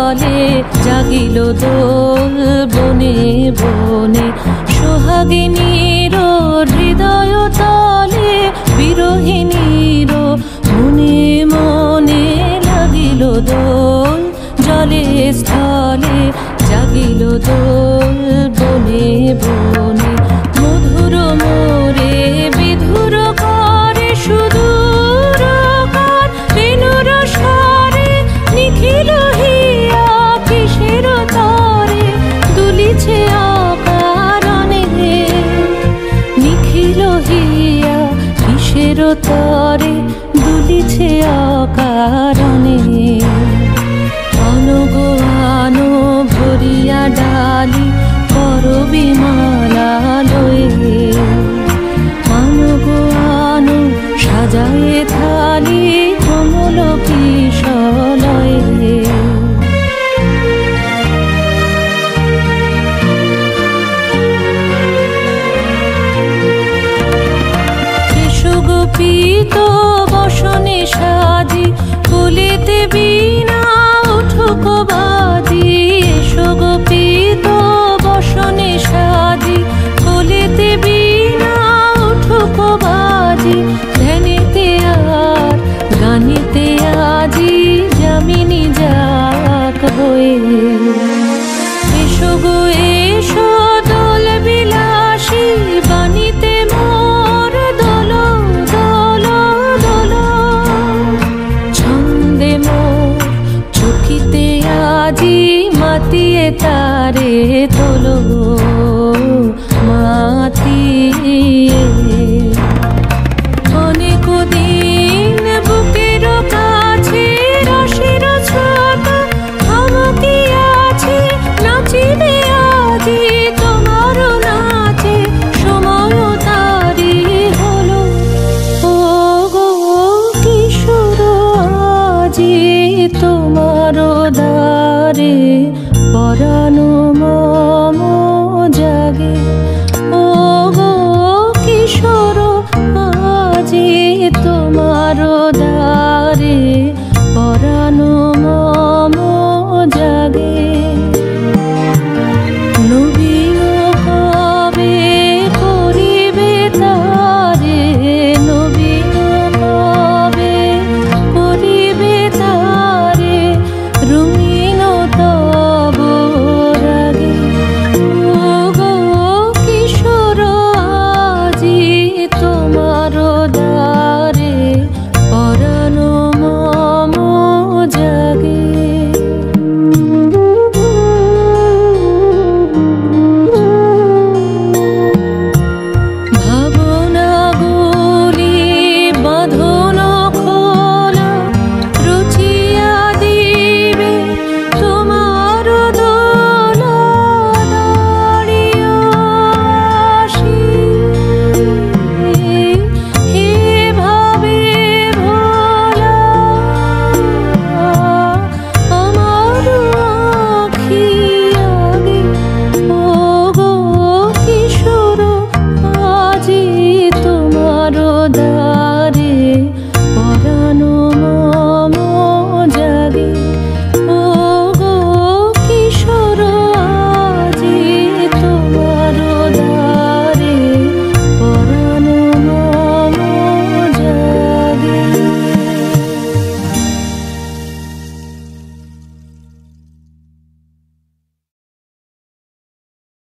স্থলে জাগিল দোল বনে বনে সোহাগিনীর হৃদয় তলে বিরহিণীর মনে মনে লাগিল দোল জলে স্থলে জাগিল দোল বনে বনে মধুর মোরে বিধুর করে সুদূর কার বেণুর স্বরে নিখিল হিয়া কিসের তরে দুলিছে অকারণে নিখিল হিয়া কিসের তরে দুলিছে অকারণে অনগো আনো ভরিয়া ডালি করবি মালা লয়ে অনগো আনো সাজায়ে থালি কমল কিশলয়ে এসো গোপীত বসনে সাজি কুলিতে বীণা উঠুক বাজি এসো গোপীত বসনে সাজি কুলিতে বীণা উঠুক বাজি ধ্যানেতে আর গানেতে আজি যামিনী যাক হয়ে এসো গো এসো দোল বিলাসী বাণীতে মোর দোল দোল দোল ছন্দে মোর চকিতে আজি মাতিয়ে তারে তোলো